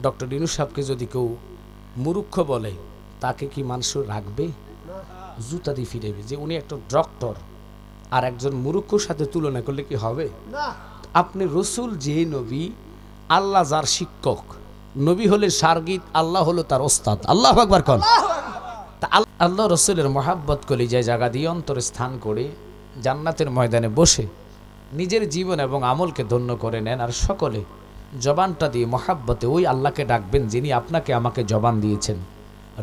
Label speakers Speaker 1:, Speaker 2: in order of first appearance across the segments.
Speaker 1: Doctor Yunus সাহেবকে যদি কেউ মূর্খ বলে তাকে কি মানুষ রাখবে? জুতা দিয়ে ফিরাবে যে উনি একটা ডক্টর, আর একজন মূর্খর সাথে তুলনা করলে কি হবে? আপনি রসুল যে নবী, আল্লাহ যার শিক্ষক, নবী হলে সার্গিত, আল্লাহ হলো তার ওস্তাদ। আল্লাহু আকবার কোন। তা আল্লাহ রসুলের মহাব্বত কলিজায় জায়গা দিয়ে অন্তরে স্থান করে জান্নাতের ময়দানে বসে নিজের জীবন এবং আমলকে ধন্য করে নেন, আর সকলে জবানটা দিয়ে মহাব্বতে ওই আল্লাহকে ডাকবেন যিনি আপনাকে আমাকে জবান দিয়েছেন,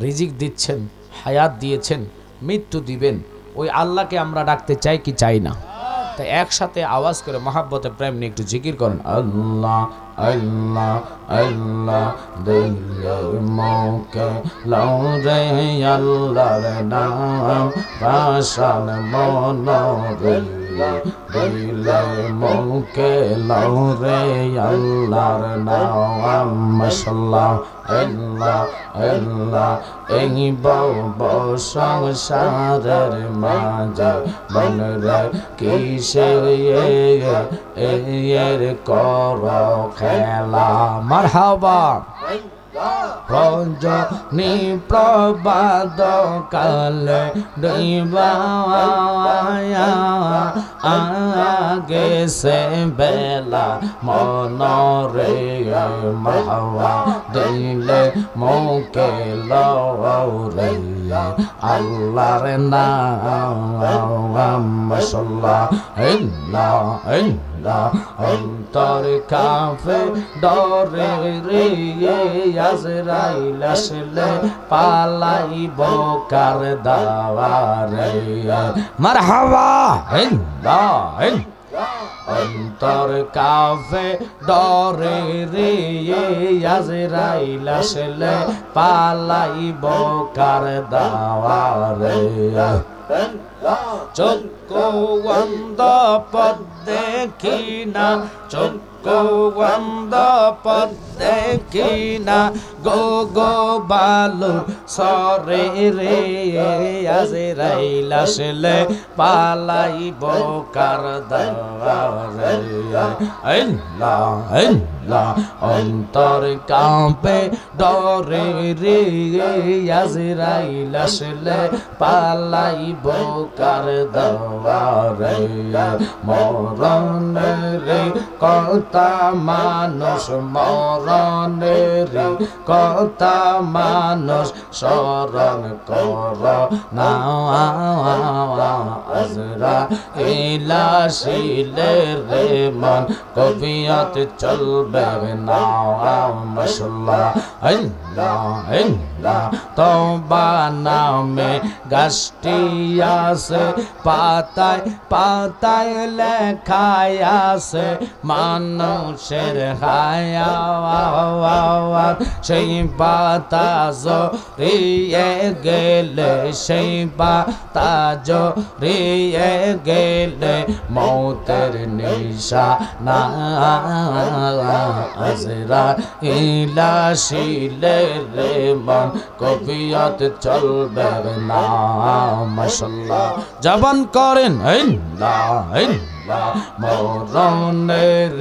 Speaker 1: রিজিক দিচ্ছেন, হায়াত দিয়েছেন, মৃত্যু দিবেন। ওই আল্লাহকে আমরা ডাকতে চাই কি চাই না? তাই একসাথে আওয়াজ করে মহাব্বতে প্রেম নিয়ে একটু জিকির করুন, আল্লাহ আল্লাহ আল্লাহ দিলে মৌকে লাও রে আল্লাহর নাম পাশান মনোরে দিলে মৌকে লাও রে আল্লাহর নাম মাশাআল্লাহ আল্লাহ আল্লাহ। এই বউ সংসারের মাঝে বনরে কিসে এর কর খেলা। মারহাবা রজনী প্রবাদ কালে দৈবা আগে সে বেলা মনরে মাহওয়া দিলে মৌকে লরে আল্লাহর নাম মাশাআল্লাহ আল্লাহ আল্লাহ। অন্তর কাঁপে ডরে রে আজরাইল আসলে পালাইব কার দাওয়ারে। মারহাবা আল্লাহ আল্লাহ। অন্তর কাঁপে ডরে রে আজরাইল আসলে পালাইব কার দাওয়ারে। চক্ষু অন্ধ পথ দেখি না, চক্ষু অন্ধ পথ দেখি না, গো গো বালু সরে রে আজরাইল আসলে পালাইব কার দাওয়ারে। আল্লাহ আল্লাহ। অন্তর কাঁপে ডরে রে আজরাইল আসলে পালাইব কার দাওয়ারে। মরণের কথা মানুষ, মরণের কথা মানুষ স্মরণ কর না। আজরাইল আসিলে রে মন কবিয়ত চলবে না। মাশাআল্লাহ আল্লাহ আল্লাহ। তওবা নামে গাছটি আছে, পাতায় পাতায় লেখায় আছে মানুষের হায়াত। সেই পাতা জড়িয়ে গেলে, সেই পাতা জড়িয়ে গেলে মৌতের নিশানা। আজরাইল আসিলে রে মন কবিয়ত চলবে না। মাশাআল্লাহ জবান করেন আল্লাহ আল্লাহ। মরণের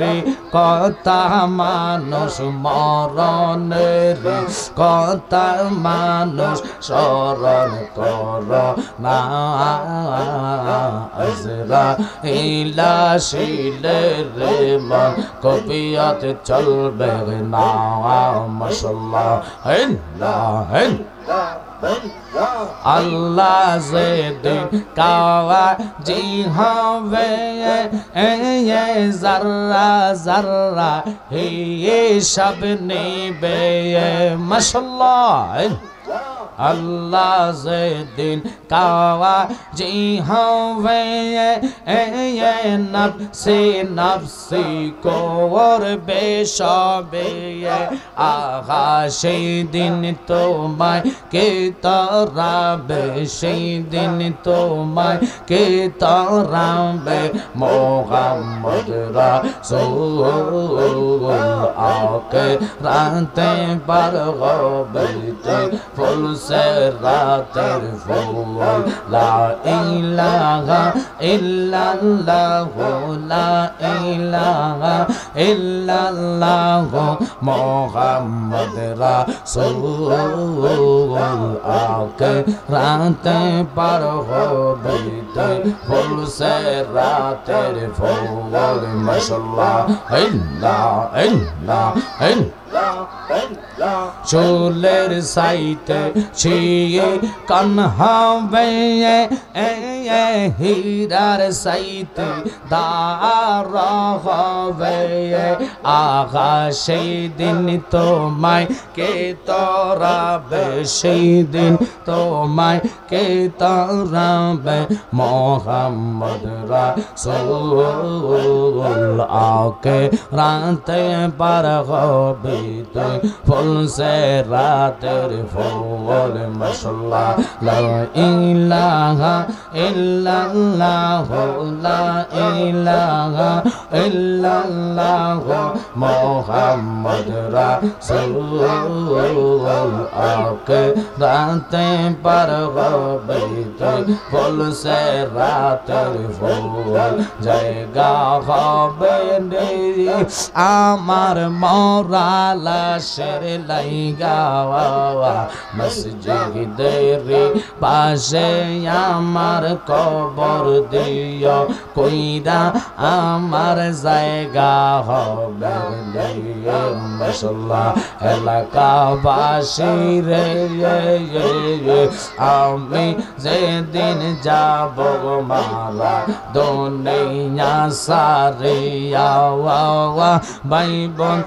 Speaker 1: কথা মানুষ, মরণের কথা মানুষ স্মরণ কর না। আজরাইল আসিলে রে মন কবিয়ত চলবে না। মাশাআল্লাহ আল্লাহ আল্লাহ। আল্লাহ যেদিন কাওয়াজি হবে জাররা জাররা হিসাব নেবে। মাশাআল্লাহ আল্লাহ যেদিন কাওয়াজি হবে নফসি নফসি করবে সবে। আহা সেই দিন তোমায় কে তাড়াবে, সেই দিন তোমায় কে তাড়াবে। মুহাম্মদ রাসূল আকে রাতে পার হবে ফুল ফুলসে রাতের ফুল লা ইলাহা ইল্লাল্লাহ লা ইলাহা ইল্লাল্লাহ মুহাম্মদ রাসূল আকে রাতে পার হবে ফুলসে রাতের ফুল মাশাআল্লাহ ইল্লাহ ইল্লাহ চুলের সাইতে ছিয়ে কানহাবে হীরার সাইতে দার হবে আগা সেই দিন তোমায় কে তরাবে সেই দিন তোমায় কে তরাবে মোহাম্মদ রাসূল আকে রাতে পার হবে ফুলসে রাতের ফুল মাশাআল্লাহ লা ইলাহা ইল্লাল্লাহ লা ইলাহা ইল্লাল্লাহ মুহাম্মদ রাসূল আকে রাতে পার হবে ফুলসে রাতের ফুল জায়গা হবে আমার মরা লাশের লাইগা মসজিদের পাশে আমার কবর দিও কইরা আমার জায়গা হবে মাশাআল্লাহ এলাকাবাসী রে আমি যেদিন যাব মারা দুনিয়া সারিয়া ভাই বোন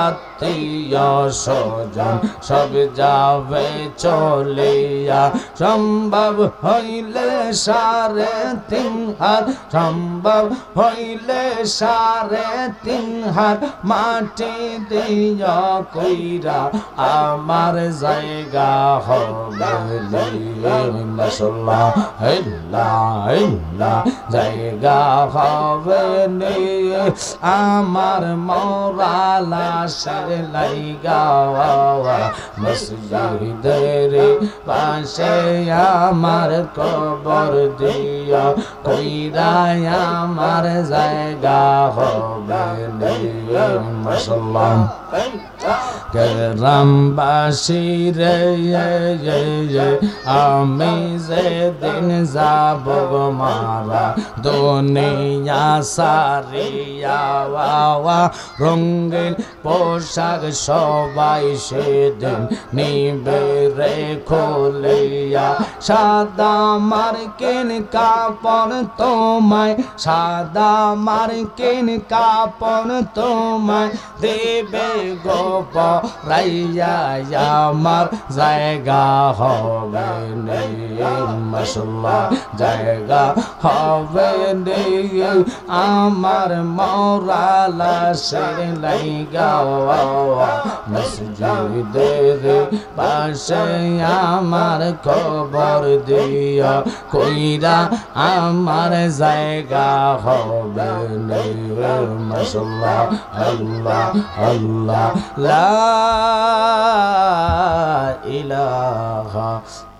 Speaker 1: আত্মীয় স্বজন সব যাবে চলিয়া সম্ভব হইলে 3.5 হাত সম্ভব হইলে 3.5 হাত মাটি দিয়া কইরা আমার জায়গা হবে মাশাআল্লাহ ইল্লাহ ইল্লাহ জায়গা হবে আমার মরা লাশের লাইগা মসজিদের পাশে আমার কবর দিও কইরা আমার জায়গা হবে মাশাআল্লাহ গ্রামবাসী রে আমি যেদিন যাব মারা দুনিয়া সারিয়া রঙিন পোশাক সবাই সেদিন নিবে রে খোলিয়া সাদা মার্কিন কাপড় তোমায় সাদা মার্কিন কাপড় তোমায় দেবে গো পরাইয়া আমার জায়গা হবে মাশাআল্লাহ জায়গা হবে আমার মরা লাশের লাইগা মসজিদের পাশে আমার কবর দিও কইরা আমার জায়গা হবে মাশাআল্লাহ আল্লাহ আল্লাহ লা ইলাহা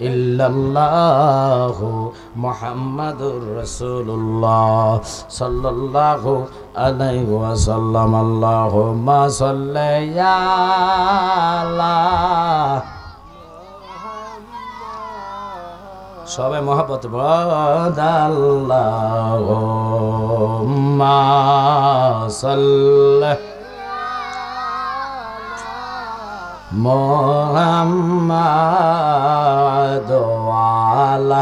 Speaker 1: ইল্লাল্লাহ মুহাম্মাদুর রাসূলুল্লাহ সাল্লাল্লাহু আলাইহি ওয়াসাল্লাম আল্লাহুম্মা সাল্লি আলা সবাই মহব্বত আল্লাহুম্মা সাল্লি মুহাম্মাদ আলা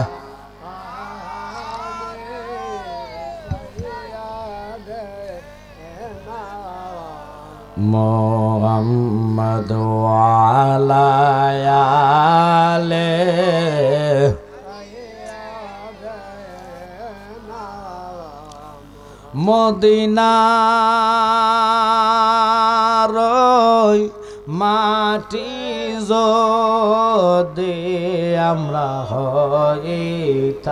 Speaker 1: মুহাম্মাদ আলা আলে মদিনার মাটি যদি আমরা হইতাম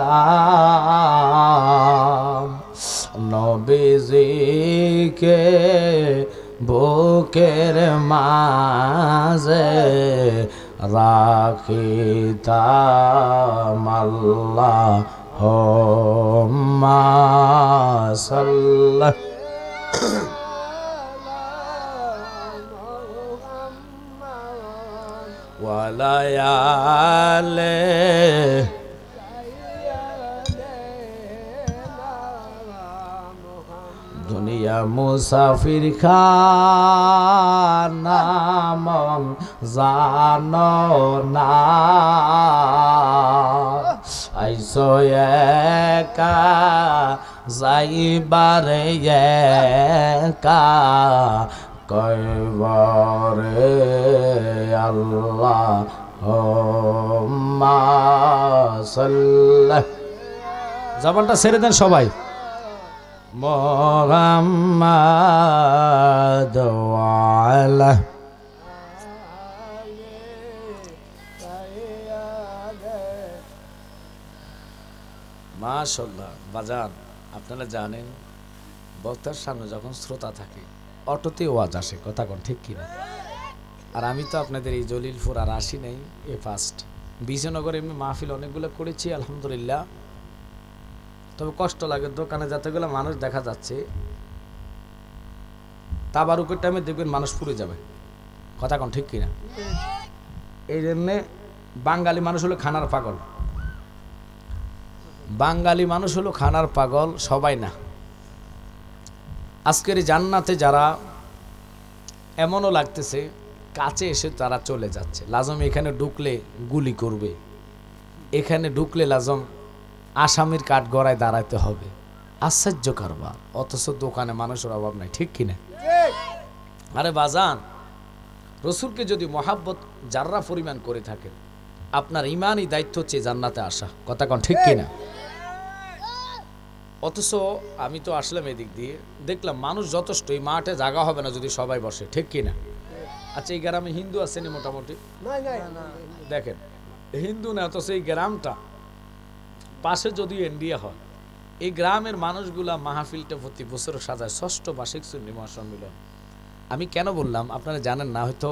Speaker 1: নবীজিকে বুকের মাঝে রাখিতাম আল্লাহুম্মা সাল্লি ওয়া লায়ালি দুনিয়া মুসাফির খানা মন জানো না আইসো একা যাইবারে একা কইবারে আল্লাহুম্মা সাল্লি জবানটা ছেড়ে দেন সবাই মুহাম্মাদ ওয়ালা মাশাআল্লাহ। বাজান আপনারা জানেন বক্তার সামনে যখন শ্রোতা থাকে অটোতে ওয়াজ আসে, কথা কোন ঠিক কিনা? আর আমি তো আপনাদের এই জলিলপুর আর আসি নাই, এ ফার্স্ট। বিজয়নগরে এমনি মাহফিল অনেকগুলো করেছি আলহামদুলিল্লাহ, তবে কষ্ট লাগে দোকানে যতগুলো মানুষ দেখা যাচ্ছে তাবারুকের টাইমে দেখবেন মানুষ পুড়ে যাবে, কথা কোন ঠিক কিনা? এই জন্যে বাঙালি মানুষ হলো খানার পাগল, বাঙালি মানুষ হলো খানার পাগল, সবাই না। আজকের জান্নাতে যারা এমনও লাগতেছে কাছে এসে তারা চলে যাচ্ছে, লাজম এখানে ঢুকলে গুলি করবে, এখানে ঢুকলে লাজম আসামির কাঠ গড়ায় দাঁড়াতে হবে, আশ্চর্য কারবার। অথচ দোকানে মানুষের অভাব নাই, ঠিক কিনা? আরে বাজান, রসুলকে যদি মহাব্বত যাররা পরিমাণ করে থাকেন, আপনার ইমানই দায়িত্ব হচ্ছে জান্নাতে আসা, কথা কোন ঠিক কিনা? অথচ আমি তো আসলাম এদিক দিয়ে, দেখলাম মানুষ যথেষ্ট, এই মাঠে জায়গা হবে না যদি সবাই বসে, ঠিক কিনা? আচ্ছা, এই গ্রামে হিন্দু আছেনি মোটামুটি? দেখেন হিন্দু না, অথচ এই গ্রামটা পাশে যদি ইন্ডিয়া হয়, এই গ্রামের মানুষগুলা মাহফিলটা প্রতি বছর সাজায়, ষষ্ঠ বার্ষিক সুন্নি মহাসম্মিলন। আমি কেন বললাম আপনারা জানেন না হয়তো,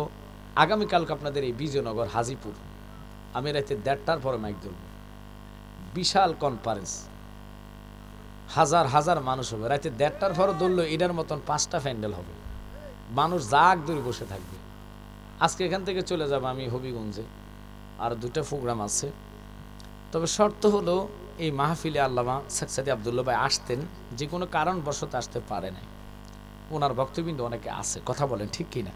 Speaker 1: আগামীকালকে আপনাদের এই বিজয়নগর হাজিপুর, আমি রাতে 1:30টার পরে মাইক ধরব, বিশাল কনফারেন্স, হাজার হাজার মানুষ হবে, রাতে 1:30টার পরে ধরলো এটার মতন 5টা প্যান্ডেল হবে, মানুষ জাগ ধরে বসে থাকবে। আজকে এখান থেকে চলে যাব আমি হবিগঞ্জে, আর 2টা প্রোগ্রাম আছে। তবে শর্ত হলো এই মাহফিলে আল্লামা শেখ সাদি আব্দুল্লাহ ভাই আসতেন, যে কোনো কারণবশত আসতে পারে নাই, ওনার বক্তব্য অনেকে আছে, কথা বলেন ঠিক কিনা?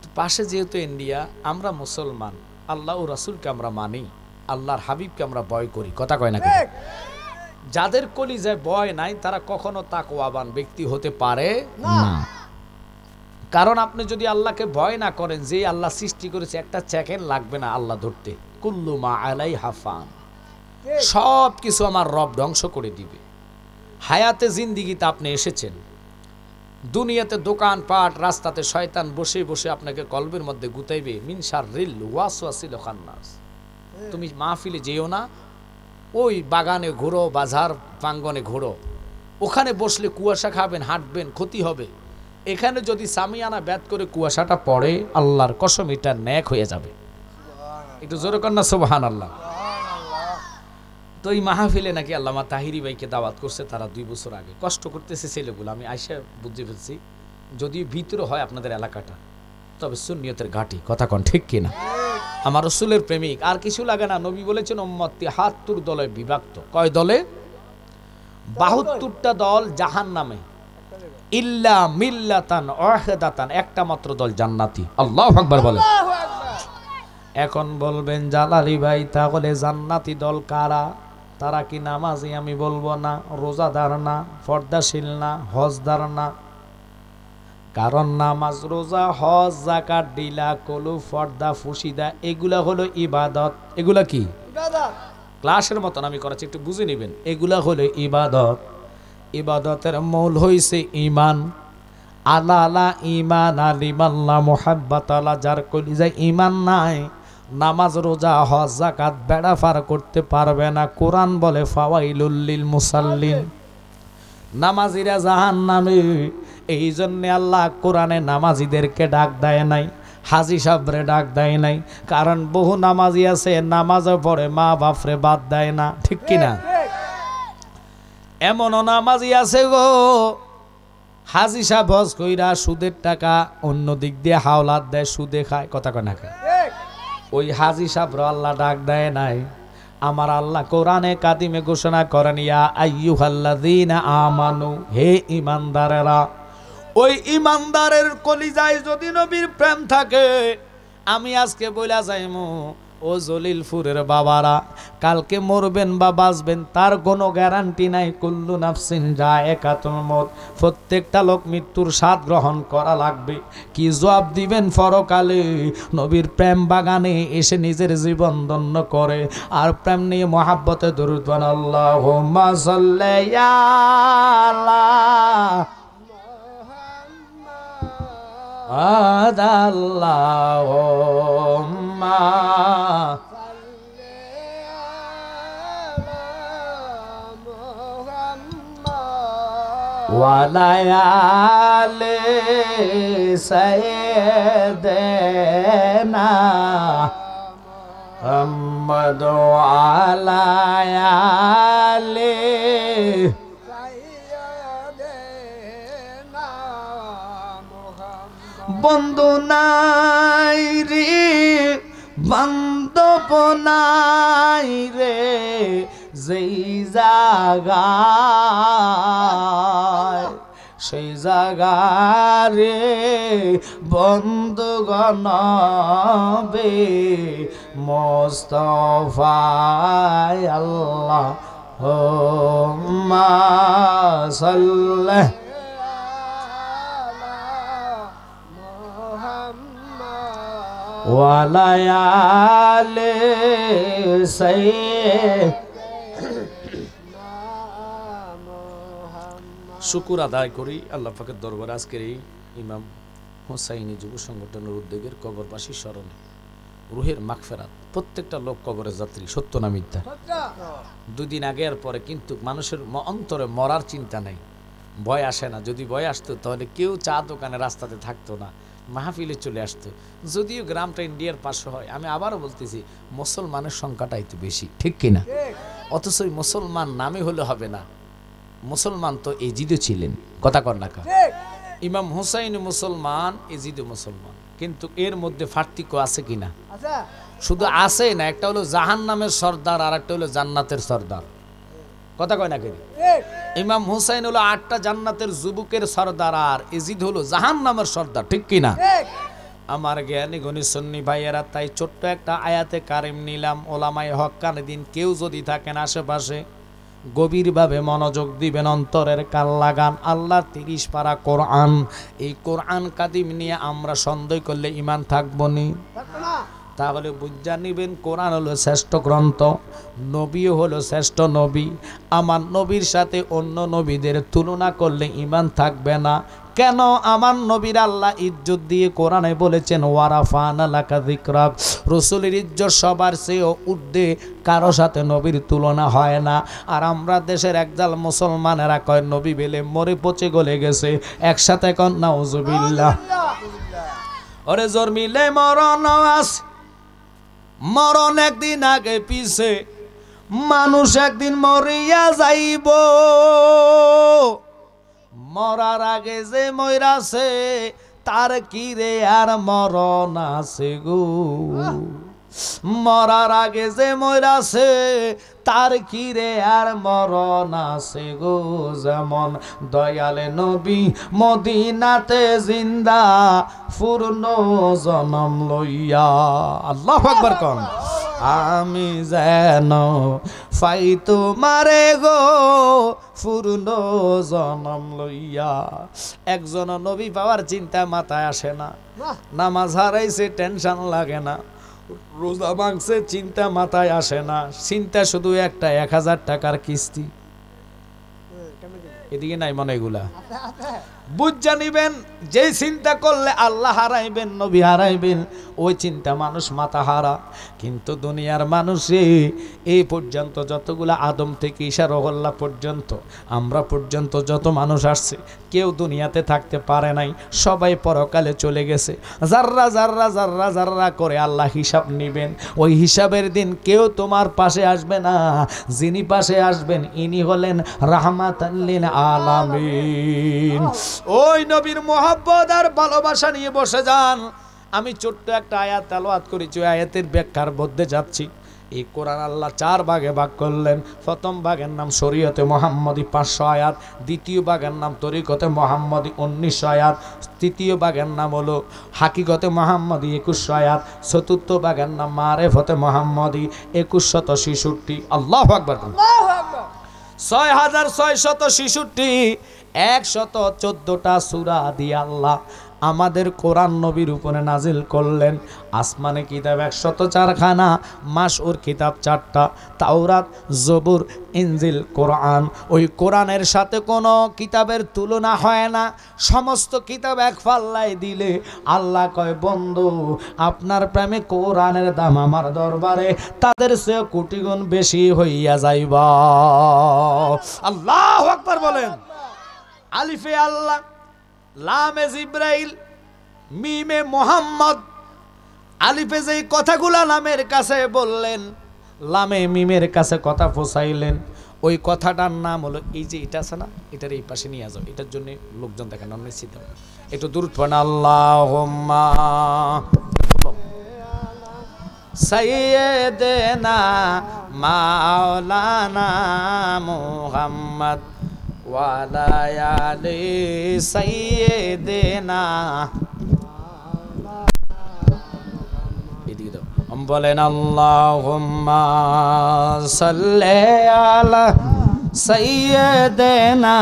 Speaker 1: তো পাশে যেহেতু ইন্ডিয়া, আমরা মুসলমান, আল্লাহ ও রাসূলকে আমরা মানি, আল্লাহর হাবিবকে আমরা ভয় করি, কথা কয় না? যাদের কলিজায় ভয় নাই তারা কখনো তাকওয়াবান ব্যক্তি হতে পারে না। কারণ আপনি যদি আল্লাহকে ভয় না করেন, যে আল্লাহ সৃষ্টি করেছে, একটা সেকেন্ড লাগবে না আল্লাহ ধরতে, কুল্লু মা আলাইহা ফান, সব কিছু আমার রব ধ্বংস করে দিবে। হায়াতে জিন্দিগিতে আপনি এসেছেন, দুনিয়াতে দোকান পাট রাস্তাতে শয়তান বসে বসে আপনাকে কলবের মধ্যে গুতাইবে, মিন শাররিল ওয়াসওয়াসিল খান্নাস। তুমি মাহফিলে যেও না, ওই বাগানে ঘোরো, বাজার প্রাঙ্গনে ঘোরো, ওখানে বসলে কুয়াশা খাবেন, হাঁটবেন, ক্ষতি হবে। এখানে যদি সামিয়ানা ব্যাত করে কুয়াশাটা পড়ে, আল্লাহর কসম এটা ন্যাক হয়ে যাবে। একটু জোরে কর না সুবহানাল্লাহ। তো এই মাহফিলে নাকি আল্লামা তাহিরি ভাইকে দাওয়াত করছে, তারা 2 বছর আগে। কষ্ট করতেছে ছেলেগুলো, আমি আইসা বুঝতে ফেলছি, যদিও ভিতরে হয় আপনাদের এলাকাটা, তবে সুন্নিয়তের ঘাঁটি, কথা কন ঠিক কিনা? আমার রাসূলের প্রেমিক, আর কিছু লাগে না। নবী বলেছেন উম্মত 73 দলে বিভক্ত। কয় দলে? 72টা দল জাহান্নামে, ইল্লা মিল্লাতান ওয়াহিদাতান, একটা মাত্র দল জান্নাতি। আল্লাহু আকবার বলেন। এখন বলবেন জালালি ভাই, তাহলে জান্নাতি দল কারা? তারা কি নামাজি? আমি বলবো না, রোজাদার না, পর্দাশীল না, হজদার না। কারণ নামাজ, রোজা, হজ, যাকাত, দিলা, কলু, পর্দা, ফুসিদা, এগুলা হলো ইবাদত। এগুলা কি? ক্লাসের মতন আমি করাচ্ছি, একটু বুঝে নেবেন। এগুলা হলো ইবাদত। ইবাদতের মূল হইছে ঈমান। আলা আলা ঈমান আলিমাল্লাহ মুহাব্বাত আলা, যার কলিজায় ঈমান নাই, নামাজ, রোজা, হজ, যাকাত বেড়া পার করতে পারবে না। কোরআন বলে ফাওয়াইলুল লিল মুসাল্লিন, নামাজিরা জাহান্নামে। এই জন্য আল্লাহ কোরআনে নামাজিদেরকে ডাক দেয় নাই, হাজি সাহেবরে ডাক দেয় নাই, কারণ বহু নামাজি আছে নামাজও পড়ে মা বাপরে বাদ দেয় না, ঠিক কিনা? এমনও নামাজি আছে গো, হাজি সাহেব হজ কইরা সুদের টাকা অন্য দিক দিয়ে হাওলাত দেয়, সুদে খায়, কথা কয় না? ওই হাজি সাহেবর আল্লাহ ডাক দেয় নাই। আমার আল্লাহ কোরআনে কাদিমে ঘোষণা করেন, ইয়া আইয়ুহাল্লাযীনা আমানু, হে ঈমানদারেরা। ওই ঈমানদারের কলিজায় যদি নবীর প্রেম থাকে, আমি আজকে বইলা যাইমু, ও জলিলপুরের বাবারা, কালকে মরবেন বা বাঁচবেন তার কোনো গ্যারান্টি নাই। কুল্লু নাফসিন যায়কাতুল মউত, প্রত্যেকটা লোক মৃত্যুর স্বাদ গ্রহণ করা লাগবে। কি জবাব দিবেন পরকালে? নবীর প্রেম বাগানে এসে নিজের জীবন ধন্য করে আর প্রেম নিয়ে মহাব্বতে দরুদ পড়েন, আল্লাহুম্মা সাল্লি আলা আল্লাহুম্মা ওয়ালায়ালে সাইয়্যিদিনা মুহাম্মদ ওয়ালায়ালে বন্ধু নাই রে, বান্ধব নাই রে, যেই জায়গায় সেই জায়গারে বন্ধুগণ বে মুস্তাফা আল্লাহুম্মা সাল্লি ওয়ালায়ালে শুকুর আদায় করি আল্লাহ পাকের দরবারে। আজকের এই ইমাম হোসাইনি যুব সংগঠনের উদ্যোগের কবরবাসী স্মরণে রুহের মাগফিরাত। প্রত্যেকটা লোক কবরের যাত্রী, সত্য না মিথ্যা? দুদিন আগে আর পরে কিন্তু মানুষের অন্তরে মরার চিন্তা নাই, ভয় আসে না। যদি ভয় আসতো তাহলে কেউ চা দোকানে রাস্তাতে থাকতো না, মাহফিলে চলে আসতো। যদিও গ্রামটা ইন্ডিয়ার পাশে হয়, আমি আবারও বলতেছি মুসলমানের সংখ্যাটাই তো বেশি, ঠিক কিনা? অথচ মুসলমান নামে হলে হবে না, মুসলমান তো এজিদও ছিলেন, কথা কর না? ইমাম হুসাইন মুসলমান, এজিদও মুসলমান, কিন্তু এর মধ্যে পার্থক্য আছে কিনা? শুধু আছে না, একটা হলো জাহান্নামের সর্দার আর একটা হলো জান্নাতের সর্দার, কথা কয় না? কেন ইমাম হুসাইন হলো 8টা জান্নাতের যুবকের সর্দার আর এজিদ হলো জাহান্নামের সর্দার, ঠিক কিনা? আমার জ্ঞানী গণী সুন্নি ভাইয়েরা, তাই ছোট্ট একটা আয়াতে কারিম নিলাম। ওলামায়ে হক্কানি দিন কেউ যদি থাকেন আশেপাশে, গভীরভাবে মনোযোগ দিবেন, অন্তরের কান লাগান। আল্লাহর 30 পারা কোরআন, এই কোরআন কাদিম নিয়ে আমরা সন্দেহ করলে ঈমান থাকবো নি? তাহলে বুঝা নিবেন কোরআন হলো শ্রেষ্ঠ গ্রন্থ, নবীও হলো শ্রেষ্ঠ নবী। আমার নবীর সাথে অন্য নবীদের তুলনা করলে ঈমান থাকবে না। কেন? আমার নবীর আল্লাহ ইজ্জত দিয়ে কোরআনে বলেছেন, ওয়ারাফানা লাকা যিকরাক, রাসূলের ইজ্জত সবার চেয়ে ঊর্ধ্বে, কারো সাথে নবীর তুলনা হয় না। আর আমরা দেশের একদল মুসলমানেরা কয় নবী বেলে মরে পচে গলে গেছে, একসাথে কন নাউজুবিল্লাহ। ওরে জন্মিলে মরণ আছে, মরণ একদিন আগে পিছে, মানুষ একদিন মরিয়া যাইব। মরার আগে যে মইরাছে তার কি রে আর মরণ আছে গো। মরার আগে যে মইরাছে তার কি রে আর মরণ আছে গো। যেমন দয়ালে নবী মদিনাতে জিন্দা পূর্ণ জনম লইয়া, আল্লাহু আকবার কোন, আমি যেন ফাই তোমারে গো পূর্ণ জনম লইয়া। একজন নবী পাওয়ার চিন্তা মাথায় আসে না, নামাজ হারাইছে টেনশন লাগে না, রোজা ভাঙছে চিন্তা মাথায় আসে না, চিন্তা শুধু একটা 1000 টাকার কিস্তি। এদিকে নাই মনে এগুলা, বুঝা নিবেন, যেই চিন্তা করলে আল্লাহ হারাইবেন, নবী হারাইবেন, ওই চিন্তা মানুষ মাথা হারা। কিন্তু দুনিয়ার মানুষে এই পর্যন্ত যতগুলা আদম থেকে ঈসা রহল্লা পর্যন্ত, আমরা পর্যন্ত যত মানুষ আসছে, কেউ দুনিয়াতে থাকতে পারে নাই, সবাই পরকালে চলে গেছে। যাররা যাররা যাররা যাররা করে আল্লাহ হিসাব নিবেন। ওই হিসাবের দিন কেউ তোমার পাশে আসবে না, যিনি পাশে আসবেন ইনি হলেন রাহমাতাল লিল আলামিন। ওই নবীর মোহাব্বত আর ভালোবাসা নিয়ে বসে যান। আমি ছোট্ট একটা আয়াত তেলাওয়াত করেছি, ওই আয়াতের ব্যাখ্যার মধ্যে যাচ্ছি। এই কোরআন আল্লাহ 4 ভাগে ভাগ করলেন। প্রথম ভাগের নাম শরীয়তে মুহাম্মদী 500 আয়াত, দ্বিতীয় ভাগের নাম তরিকতে মুহাম্মদী 1900 আয়াত, তৃতীয় ভাগের নাম হলো হাকিকতে মুহাম্মদী 2100 আয়াত, চতুর্থ ভাগের নাম মারিফতে মুহাম্মদী 2166। আল্লাহু আকবার। 6666 114টা সূরা দিয়ে আল্লাহ আমাদের কোরআন নবীর উপরে নাজিল করলেন। আসমানে কিতাব 104 খানা, মাসউর কিতাব 4টা, তাওরাত, জবুর, ইনজিল, কোরআন। ওই কোরআনের সাথে কোনো কিতাবের তুলনা হয় না। সমস্ত কিতাব এক পাল্লায় দিলে আল্লাহ কয়, বন্ধু আপনার প্রেমে কোরআনের দাম আমার দরবারে তাদের চেয়ে কোটি গুণ বেশি হইয়া যাইবা। আল্লাহু আকবার বলেন। আলিফে আল্লাহ, লামে জিব্রাইল, মিমে মোহাম্মদ। আলিফে যেই কথাগুলা লামের কাছে বললেন, লামে মিমের কাছে কথা পৌঁছাইলেন, ওই কথাটার নাম হলো, এই যে এটা আছে না, এটার এই পাশে নিয়ে যাও, এটার জন্য লোকজন দেখেন নিশ্চিত একটু দূর পড়েন। আল্লাহুম্মা সাইয়্যিদিনা মাওলানা মুহাম্মদ ওয়া আলা আলি সাইয়্যিদিনা। এদিকে দাও, বলেন আল্লাহুম্মা সাল্লি আলা সাইয়্যিদিনা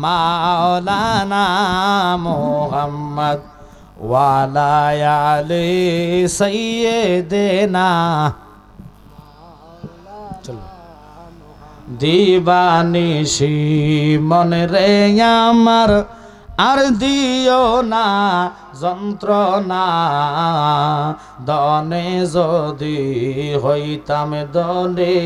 Speaker 1: মাওলানা মুহাম্মদ ওয়া আলা আলি সাইয়্যিদিনা। চলো। দিবানিশি মনে রে আমার আর দিও না যন্ত্রণা, দনে যদি হইতাম দনে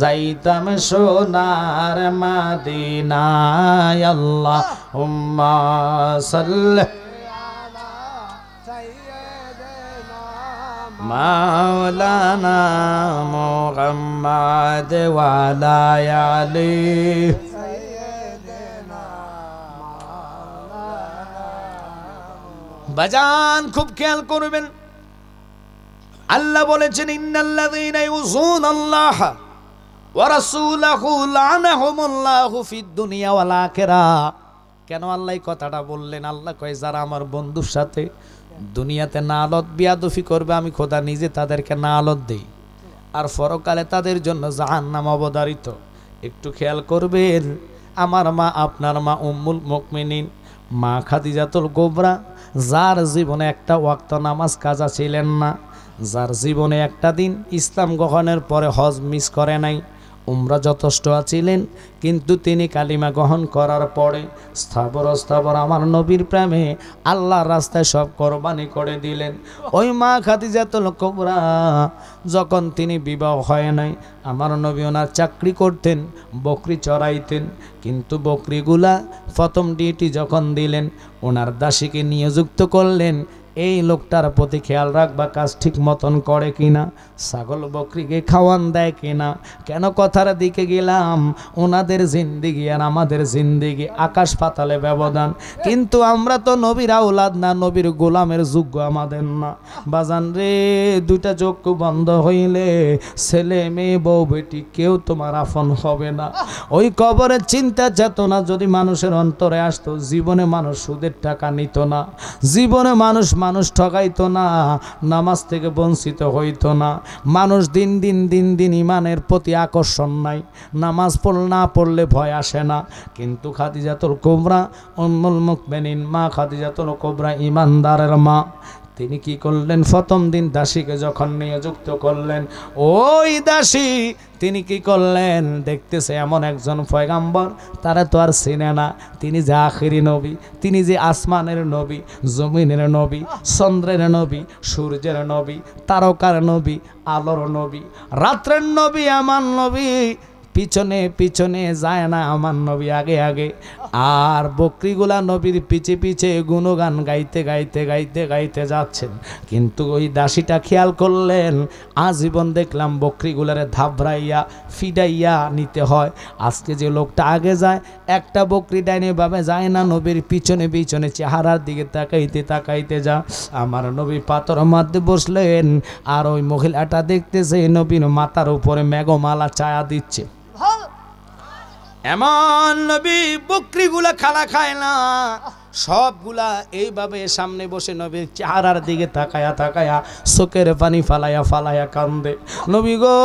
Speaker 1: যাইতাম সোনার মাদিনায়। আল্লাহুম্মা সাল্লি মাওলানা মুহাম্মদ ওয়া আলা আলি। বাজান খুব খেয়াল করবেন, আল্লাহ বলেছেন ইন্নাল্লাযীনা ইউযুনাল্লাহ ওয়া রাসূলাহু লানাহুমুল্লাহু ফিদ দুনিয়া ওয়াল আখিরাহ। কেন আল্লাহ এই কথাটা বললেন? আল্লাহ কয়, যারা আমার বন্ধুর সাথে দুনিয়াতে নালত বিয়াদফি করবে, আমি খোদা নিজে তাদেরকে নালত দেই, আর পরকালে তাদের জন্য জাহান্নাম অবধারিত। একটু খেয়াল করবেন, আমার মা, আপনার মা উম্মুল মুমিনিন মা খাদিজাতুল কুবরা, যার জীবনে একটা ওয়াক্ত নামাজ কাজা ছিলেন না, যার জীবনে একটা দিন ইসলাম গ্রহণের পরে হজ মিস করে নাই, উমরা যথেষ্ট ছিলেন, কিন্তু তিনি কালিমা গ্রহণ করার পরে স্থাবর আমার নবীর প্রেমে আল্লাহর রাস্তায় সব কোরবানি করে দিলেন। ওই মা খাদিজাতুল কুবরা যখন তিনি বিবাহ হয় নাই, আমার নবী ওনার চাকরি করতেন, বকরি চড়াইতেন, কিন্তু বকরিগুলা প্রথম ডিউটি যখন দিলেন, ওনার দাসীকে নিয়োজিত করলেন, এই লোকটার প্রতি খেয়াল রাখবা কাজ ঠিক মতন করে কিনা, ছাগল বকরিকে খাওয়ান দেয় কিনা। কেন কথার দিকে গেলাম, ওনাদের জিন্দিগি আর আমাদের জিন্দিগি আকাশ পাতালে ব্যবধান। কিন্তু আমরা তো নবীর আওলাদ না, নবীর গোলামের যোগ্য আমাদের না। বাজান রে, দুইটা চক্ষু বন্ধ হইলে ছেলে মেয়ে বউ বেটি কেউ তোমার আপন হবে না। ওই কবরের চিন্তা চেতনা যদি মানুষের অন্তরে আসতো, জীবনে মানুষ সুদের টাকা নিত না, জীবনে মানুষ ঠকাইতো না, নামাজ থেকে বঞ্চিত হইতো না। মানুষ দিন দিন ইমানের প্রতি আকর্ষণ নাই, নামাজ না পড়লে ভয় আসে না। কিন্তু খাদিজাতুল কুবরা উম্মুল মুমিনিন মা খাদিজাতুল কুবরা ইমানদারের মা, তিনি কি করলেন, প্রথম দিন দাসীকে যখন নিযুক্ত করলেন, ওই দাসী তিনি কি করলেন, দেখতেছে এমন একজন পয়গাম্বর, তারা তো আর চেনে না তিনি যে আখেরি নবী, তিনি যে আসমানের নবী, জমিনের নবী, চন্দ্রের নবী, সূর্যের নবী, তারকার নবী, আলোর নবী, রাত্রের নবী, আমার নবী পিছনে পিছনে যায় না, আমার নবী আগে আগে। আর বকরিগুলা নবীর পিছে পিছে গুণগান গাইতে গাইতে গাইতে গাইতে যাচ্ছেন। কিন্তু ওই দাসীটা খেয়াল করলেন, আজীবন দেখলাম বকরিগুলারে ধাবড়াইয়া ফিডাইয়া নিতে হয়, আজকে যে লোকটা আগে যায় একটা বকরি ডাইনে ভাবে যায় না, নবীর পিছনে পিছনে চেহারার দিকে তাকাইতে তাকাইতে যা। আমার নবী পাথর মধ্যে বসলেন, আর ওই মহিলাটা দেখতেছে নবীর মাথার উপরে মেঘমালা ছায়া দিচ্ছে। এমন নবী বকরিগুলা খালা খায় না, সবগুলা এইভাবে সামনে বসে নবীর চেহারার দিকে তাকায়া তাকায়া চোখের পানি ফালাইয়া ফালাইয়া কান্দে। নবী গো,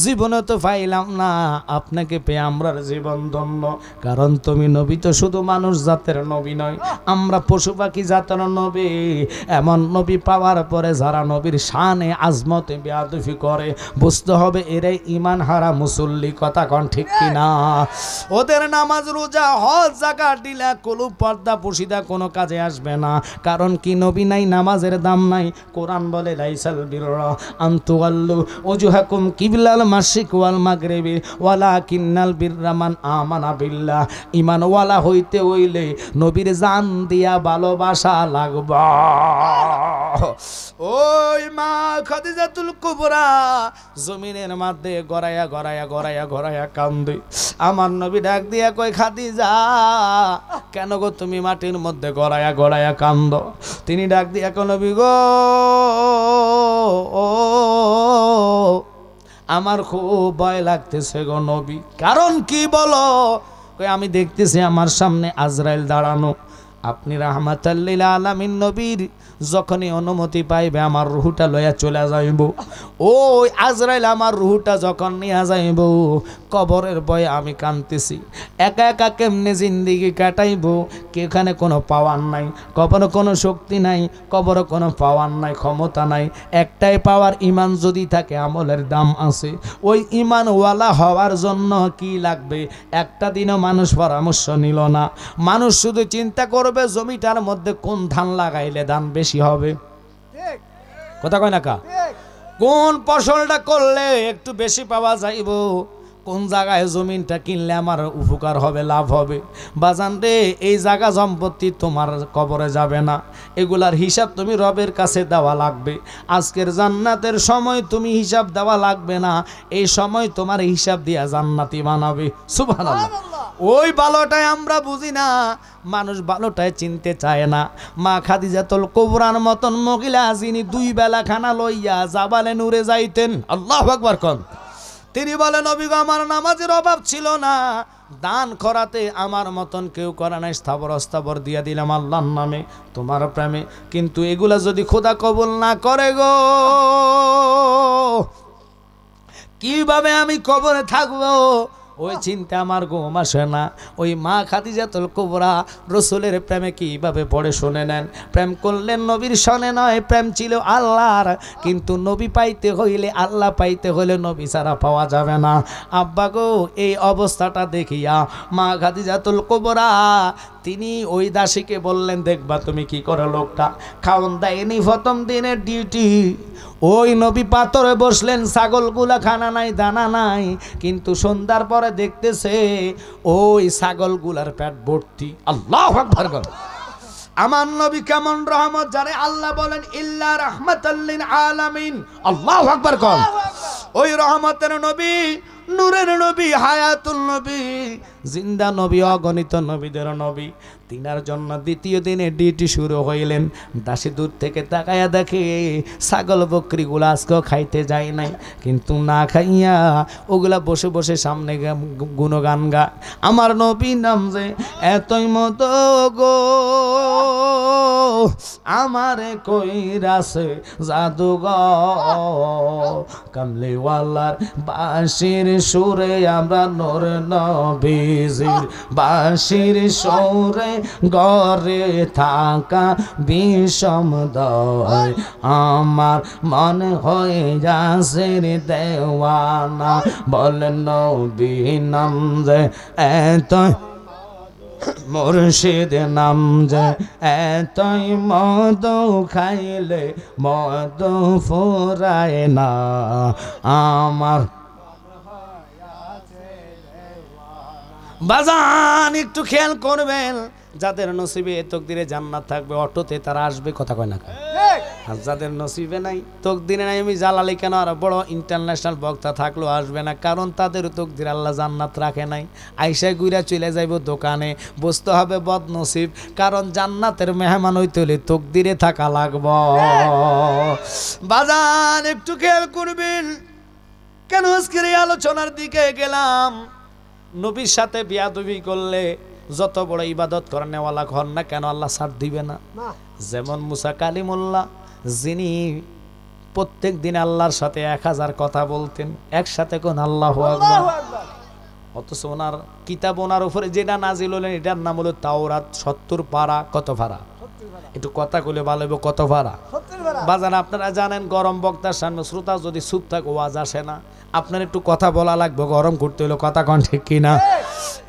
Speaker 1: জীবনে তো পাইলাম না, আপনাকে পেয়ে আমরার জীবন ধন্য। কারণ তুমি নবী তো শুধু মানুষ জাতের নবী নয়, আমরা পশু পাখি জাতের নবী। এমন নবী পাওয়ার পরে যারা নবীর শানে আজমতে বেয়াদবি করে, বুঝতে হবে এরাই ইমান হারা মুসল্লি। কথা কন ঠিক কিনা? ওদের নামাজ রোজা হজ যাকাত দিলা কলুব পর্দা পুশিদা কোনো কাজে আসবে না। কারণ কি, নবী নাই, নামাজের দাম নাই। কোরআন বলে লাইসাল বিররা আন তুওয়াল্লু ওজুহাকুম কিবলাল মাশরিক ওয়াল মাগরিবি ওয়ালাকিন্নাল বিররা মান আমানা বিল্লাহ। ঈমান ওয়ালা হইতে হইলে নবীর জান দিয়া ভালোবাসা লাগবে। ওই মা খাদিজাতুল কুবরা জমিনের মধ্যে গড়াইয়া গড়াইয়া গড়াইয়া গড়াইয়া কান্দে। আমার নবী ডাক দিয়া কই, খাদিজা কেন গো তুমি মাটির মধ্যে গড়াইয়া গড়াইয়া কান্দ? তিনি ডাক দিয়া কই, নবী গো, আমার খুব ভয় লাগতেছে গো নবী। কারণ কি বলো? কই আমি দেখতেছি আমার সামনে আজরাইল দাঁড়ানো। আপনি রাহমাতাল লিল আলামিন নবীর যখনই অনুমতি পাইবে আমার রুহটা লইয়া চলে যাইব। ওই আজরাইল আমার রুহটা যখন নিয়ে যাইব, কবরের ভয়ে আমি কাঁদতেছি। একা একা কেমনে জিন্দিগি কাটাইব? এখানে কোনো পাওয়ার নাই, কবরে কোনো শক্তি নাই, কবরে কোনো পাওয়ার নাই, ক্ষমতা নাই। একটাই পাওয়ার, ইমান যদি থাকে আমলের দাম আছে। ওই ইমানওয়ালা হওয়ার জন্য কি লাগবে? একটা দিনও মানুষ পরামর্শ নিল না। মানুষ শুধু চিন্তা করবে জমিটার মধ্যে কোন ধান লাগাইলে ধান বেশি হবে। কথা কয় না কা? কোন ফসলটা করলে একটু বেশি পাওয়া যাইব, কোন জায়গায় জমিনটা কিনলে আমার উপকার হবে, লাভ হবে। বাজান রে, এই জায়গা সম্পত্তি তোমার কবরে যাবে না, এগুলার হিসাব তুমি রবের কাছে দেওয়া লাগবে। আজকের জান্নাতের সময় তুমি হিসাব দেওয়া লাগবে না, এই সময় তোমার হিসাব দিয়া জান্নাতি বানাবে। সুবহানাল্লাহ। ওই ভালোটাই আমরা বুঝি না, মানুষ ভালোটাই চিনতে চায় না। মা খাদিজাতুল কুবরার মতন মহিলা যিনি 2 বেলা খানা লইয়া জাবালে নূরে যাইতেন, আল্লাহু আকবার কোন। তিনি বলেন, নবী গো, আমার নামাজের অভাব ছিল না, দান করাতে আমার মতন কেউ করে নাই, স্থাবর অস্থাবর দিয়া দিলাম আল্লাহর নামে, তোমার প্রেমে। কিন্তু এগুলা যদি খোদা কবুল না করে গো, কিভাবে আমি কবরে থাকবো? ওই চিন্তা আমার ঘুম আসে না। ওই মা খাদিজাতুল কুবরা রসুলের প্রেমে কিভাবে পড়ে শুনে নেন। প্রেম করলেন নবীর সনে নয়, প্রেম ছিল আল্লাহর। কিন্তু নবী পাইতে হইলে, আল্লাহ পাইতে হইলে নবী ছাড়া পাওয়া যাবে না। আব্বা গো, এই অবস্থাটা দেখিয়া মা খাদিজাতুল কুবরা তিনি ওই দাসীকে বললেন, দেখবা তুমি কি করে, লোকটা খাওন দেয়নি প্রথম দিনের ডিউটি। ওই নবী পাথরে বসলেন, ছাগলগুলা খানা নাই, দানা নাই, কিন্তু সন্ধ্যার পরে দেখতেছে ওই ছাগলগুলার পেট ভর্তি। আল্লাহু আকবার। আমার নবী কেমন রহমত জানে? আল্লাহ বলেন, ইল্লা রাহমাতাল লিল আলামিন। আল্লাহু আকবার কর। ওই রহমতের নবী, নূরের নবী, হায়াতুল নবী, জিন্দা নবী, অগণিত নবীদের নবী। তিনার জন্য দ্বিতীয় দিনে ডিউটি শুরু হইলেন। দাসী দূর থেকে তাকায়া দেখে ছাগল বকরিগুলো আজকেও খাইতে যায় নাই, কিন্তু না খাইয়া ওগুলা বসে বসে সামনে গুণগান গায়। আমার নবী নাম যে এতই মতো গো, আমারে কইরাছে জাদুঘর, কামলিওয়ালার বাঁশির সুরে আমরা নূর নবীজির বাঁশির সুরে ঘরে থাকা বিষম দয় আমার মনে হয়ে যাচ্ছে রে দেওয়ানা বলেন নবী নাম যে এত মুর্শিদ নাম যে এতই মদ খাইলে মদ ফুরায় না আমার বাজান একটু খেয়াল করবেন যাদের নসিবে তকদিরে জান্নাত থাকবে অটোতে তারা আসবে কথা কয় না আর যাদের নসিবে নাই তকদিরে নাই আমি জালালি কেন আর বড় ইন্টারন্যাশনাল বক্তা থাকলেও আসবে না কারণ তাদের তকদির আল্লাহ জান্নাত রাখে নাই আইসা গুইরা চলে যাইব দোকানে বসতে হবে বদনসিব কারণ জান্নাতের মেহমান হইতে হলে তকদিরে থাকা লাগব বাজান একটু খেয়াল করবেন কেন আজকের এই আলোচনার দিকে গেলাম নবীর সাথে বিয়াদবি করলে যত বড় ইবাদত করে নেওয়ালা হন না কেন আল্লাহ ছাড় দিবে না যেমন মুসা কালিমুল্লাহ যিনি প্রত্যেক দিন আল্লাহর সাথে 1000 কথা বলতেন একসাথে কোন আল্লাহু আকবার অথচ ওনার কিতাব ওনার উপরে যেটা নাজিল হলেন এটার নাম হলো তাওরাত 70 পারা কত পারা একটু কথা কইলে ভালো হবে কত পারা বাজান আপনারা জানেন গরম বক্তার সামনে শ্রোতা যদি চুপ থাকে ওয়াজ আসে না আপনার একটু কথা বলা লাগবে গরম করতে হলো কথা কোন ঠিক কিনা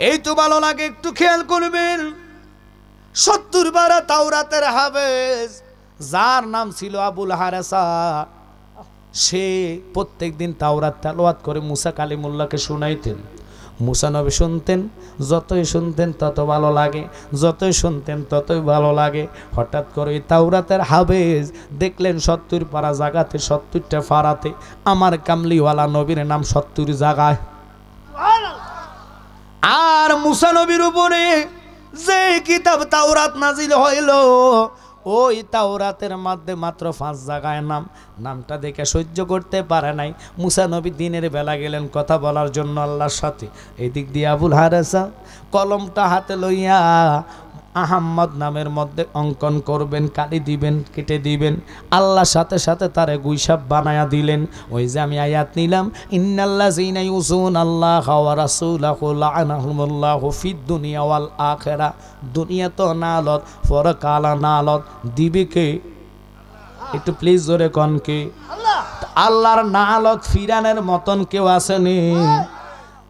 Speaker 1: এই তো ভালো লাগে একটু খেয়াল করবেন 70 পারা তাওরাতের হাফেজ যার নাম ছিল আবুল হারেসা সে প্রত্যেকদিন তাওরাত তেলাওয়াত করে মুসা কালিমুল্লাহকে শুনাইতেন মুসা নবী শুনতেন যতই শুনতেন তত ভালো লাগে যতই শুনতেন ততই ভালো লাগে হঠাৎ করে তাওরাতের হাফেজ দেখলেন 70 পারা জায়গাতে 70টা পারাতে আমার কামলিওয়ালা নবীর নাম 70 জায়গায় আর মুসা নবীর উপরে যে কিতাব তাওরাত নাজিল হইল ওই তাওরাতের মধ্যে মাত্র 5 জায়গায় নামটা দেখে সহ্য করতে পারে নাই মুসা নবী দিনের বেলা গেলেন কথা বলার জন্য আল্লাহর সাথে এই দিক দিয়ে আবুল হারেসা কলমটা হাতে লইয়া আহম্মদ নামের মধ্যে অঙ্কন করবেন কালি দিবেন কেটে দিবেন আল্লাহর সাথে সাথে তারে গুইসাব বানায়া দিলেন ওই যে আমি আয়াত নিলাম ইন্নাল্লাযীনা ইউযুনাল্লাহা ওয়া রাসূলাহু লা'আনাহুমুল্লাহু ফিদ দুনিয়া ওয়াল আখিরা দুনিয়া তো নালত পরকাল নালত দিবে কে একটু প্লিজ জোরে কোন কে আল্লাহর নালত ফিরানের মতন কেউ আসেনি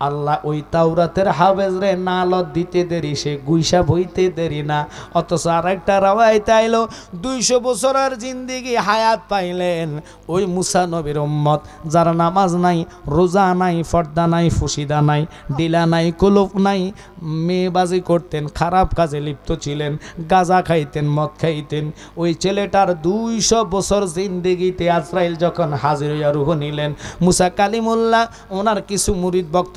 Speaker 1: আল্লাহ ওই তাওরাতের হাফেজ রে নালত দিতে দেরি সে গুইসা বইতে দেরি না অথচ আরেকটা রাওয়ায়াত আইলো 200 বছরের জিন্দেগি হায়াত পাইলেন ওই মুসা নবীর উম্মত যারা নামাজ নাই রোজা নাই পর্দা নাই ফুসিদা নাই ডিলা নাই কুলুপ নাই মেয়েবাজি করতেন খারাপ কাজে লিপ্ত ছিলেন গাঁজা খাইতেন মদ খাইতেন ওই ছেলেটার 200 বছর জিন্দেগিতে আজরাইল যখন হাজির হইয়া রূহ নিলেন মুসা কালিমুল্লাহ ওনার কিছু মুরিদ ভক্ত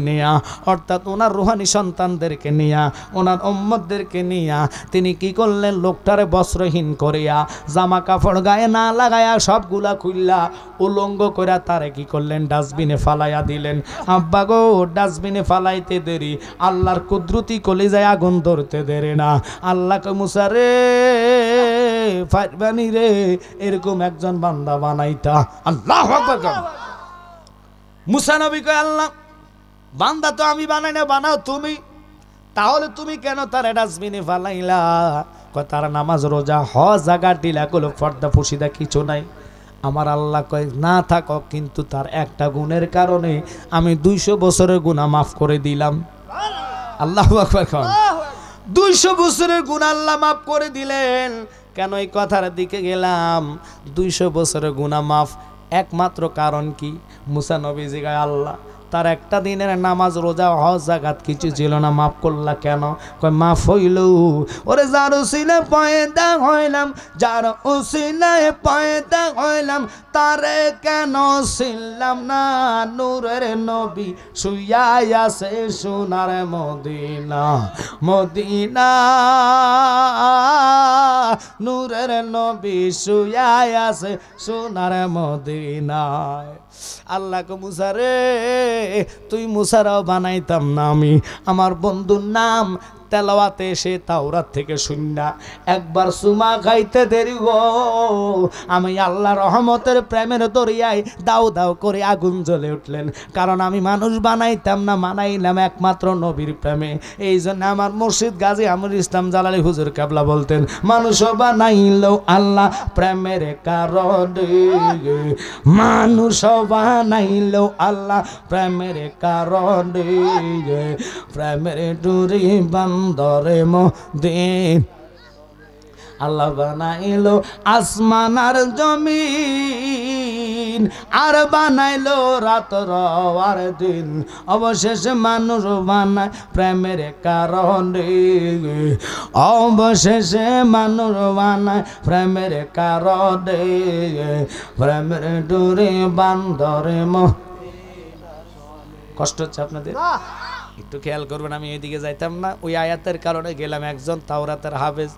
Speaker 1: নেয়া অর্থাৎ ওনার রুহানি সন্তানদেরকে নিয়া ওনার উম্মতদেরকে নিয়া তিনি কি করলেন লোকটারে বস্ত্রহীন করিয়া জামা কাপড় গায়ে না লাগায়া সবগুলা খুললা উলঙ্গ কইরা তারে কি করলেন ডাস্টবিনে ফালাইয়া দিলেন আব্বা গো ডাস্টবিনে ফালাইতে দেরি আল্লাহর কুদরতি কলিজায় আগুন ধরতে দেরি না আল্লাহকে মুসা রে ফারবানি রে এরকম একজন বান্দা বানাইতা আল্লাহু আকবার মুসা নবী কয় আল্লাহ বান্দা তো আমি বানাই না বানাও তুমি তাহলে তুমি কেন তার ডাস্টবিনে ফালাইলা তার নামাজ রোজা হজ জাগা টিলা গুলো পর্দা ফুসিদা কিছু নাই আমার আল্লাহ কয় না থাকো কিন্তু তার একটা গুণের কারণে আমি 200 বছরের গুনাহ মাফ করে দিলাম আল্লাহু আকবার 200 বছরের গুনাহ আল্লাহ মাফ করে দিলেন কেন এই কথার দিকে গেলাম 200 বছরের গুনাহ মাফ একমাত্র কারণ কি মুসা নবী জিগায় আল্লাহ তার একটা দিনের নামাজ রোজা হজ যাকাত কিছু ছিল না মাফ করলা কেন কয় মাফ হইল ওরে যার উসিলায় পয়দা হইলাম যার উসিলায় পয়দা হইলাম তারে কেন ছিলাম না নূরের নবী শুইয়া আছে সোনার মদিনা মদিনা নূরের নবী শুইয়া আছে সোনার মদিনায় আল্লাহ কো মুসা রে তুই মুসারাও বানাইতাম না আমি আমার বন্ধুর নাম তেলাওয়াতে এসে তাওরাত থেকে শুননা একবার সুমা খাইতে দেরি গো আমি আল্লাহ রহমতের প্রেমের দরিয়ায় দাও দাও করে আগুন জ্বলে উঠলেন। কারণ আমি মানুষ বানাইতাম না, মানাইলাম একমাত্র নবীর প্রেমে। এই জন্য আমার মুর্শিদ গাজী আমর ইসলাম জালালী হুজুর কেবলা বলতেন, মানুষ বানাইল আল্লাহ প্রেমের কারণে, মানুষ বানাইল আল্লাহ প্রেমের কারণে, প্রেমের ডুরি বান্দরে মদিন। আল্লাহ বানাইলো আসমান আর জমিন, আর বানাইলো রাত আর দিন, অবশেষে মানুষ বানায় প্রেমের কারণে, অবশেষে মানুষ বানায় প্রেমের কারণে, প্রেমের ডোরে বান্দরে কষ্ট হচ্ছে আপনাদের? একটু খেয়াল করবেন, আমি এদিকে যাইতাম না। ওই আয়াতের কারণে গেলাম। একজন তাওরাতের হাফেজ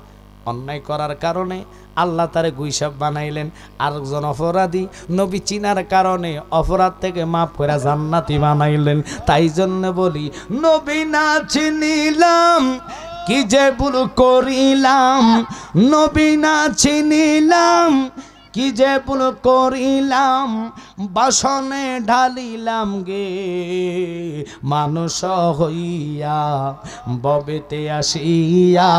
Speaker 1: অন্যায় করার কারণে আল্লাহ তারে গুইসাব বানাইলেন। আরেকজন অপরাধী নবী চিনার কারণে অপরাধ থেকে মাফ করে জান্নাতি বানাইলেন। তাই জন্য বলি, নবী না চিনিলাম কি যে ভুল করিলাম, নবী না চিনিলাম কি যে ভুল করিলাম, বাসনে ঢালিলাম গে মানুষ হইয়া, ববেতে আসিয়া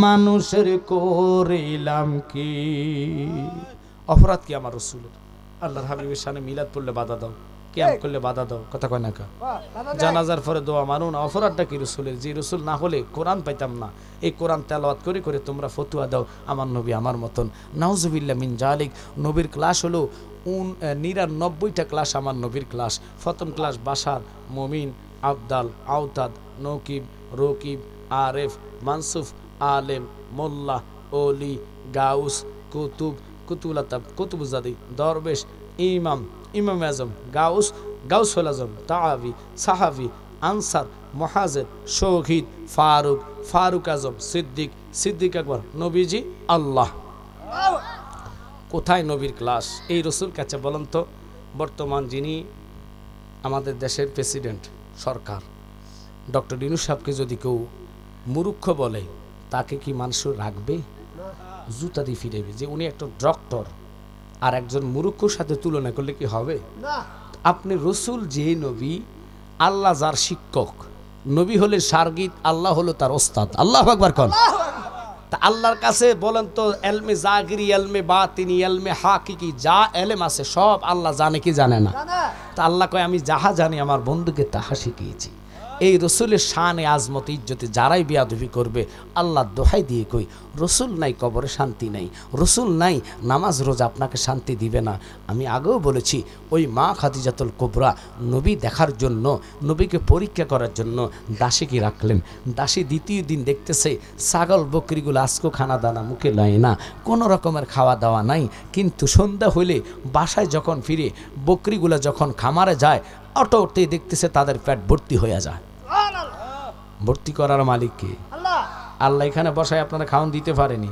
Speaker 1: মানুষের করিলাম কি। অপরাধ কি আমার রসুলের? আল্লাহর হাবিবের সামনে মিলাদ পড়লে বাধা দাও, কিয়াম করলে বাধা দাও, কথা কয় না কা? জানাজার পরে দোয়া মানো না। অপরাধটা কি রসুলের? যে রসুল না হলে কোরআন পাইতাম না। এই কোরআন তেলাওয়াত করে করে তোমরা ফতুয়া দাও আমার নবী আমার মতন। নাউজুবিল্লাহ মিন জালিক। নবীর ক্লাস হলো 99টা ক্লাস আমার নবীর ক্লাস। প্রথম ক্লাস বাশার, মমিন, আবদাল, আওতাদ, নকিব, রকিব, আরেফ, মানসুফ, আলেম, মোল্লা, ওলি, গাউস, কুতুব, কুতুলাতাব, কুতুবুজাদি, দরবেশ, ইমাম, ইমাম আজম, গাউস, গাউসুল আজম, তাআবি, সাহাবি, আনসার, মুহাজির, শহীদ, ফারুক, ফারুক আজম, সিদ্দিক, সিদ্দিক আকবর, নবীজি, আল্লাহ। কোথায় নবীর ক্লাস? এই রসুল কাছে বলেন তো। বর্তমান যিনি আমাদের দেশের প্রেসিডেন্ট সরকার ডক্টর ইউনূস সাহেবকে যদি কেউ মূর্খ বলে, তাকে কি মানুষ রাখবে? জুতা দিয়ে ফিরেবে। যে উনি একটা ডক্টর, আর একজন মূর্খর সাথে তুলনা করলে কি হবে? আপনি রসুল যে নবী, আল্লাহ যার শিক্ষক, নবী হলে শারগিদ, আল্লাহ হলো তার ওস্তাদ। আল্লাহু আকবার কোন। তা আল্লাহর কাছে বলেন তো, এলমে জাগিরি, এলমে বাতিনি, এলমে হাকিকি, যা এলেম আছে সব আল্লাহ জানে কি জানে না? তা আল্লাহ কয়, আমি যাহা জানি আমার বন্ধুকে তাহা শিখিয়েছি। এই রসুলের শানে আজমত ইজ্জতে যারাই বেয়াদবি করবে, আল্লাহ দোহাই দিয়ে কই, রসুল নাই কবরে শান্তি নাই, রসুল নাই নামাজ রোজা আপনাকে শান্তি দিবে না। আমি আগেও বলেছি, ওই মা খাদিজাতুল কুবরা নবী দেখার জন্য, নবীকে পরীক্ষা করার জন্য দাসীকে রাখলেন। দাসী দ্বিতীয় দিন দেখতেছে ছাগল বকরিগুলো আজকেও খানা দানা মুখে লয় না, কোনো রকমের খাওয়া দাওয়া নাই। কিন্তু সন্ধ্যা হইলে বাসায় যখন ফিরে, বকরিগুলো যখন খামারে যায়, অটো উঠতেই দেখতেছে তাদের পেট ভর্তি হয়ে যায়। ভর্তি করার মালিক কে? আল্লাহ। এখানে বসায় আপনারা খাওয়ান দিতে পারেনি।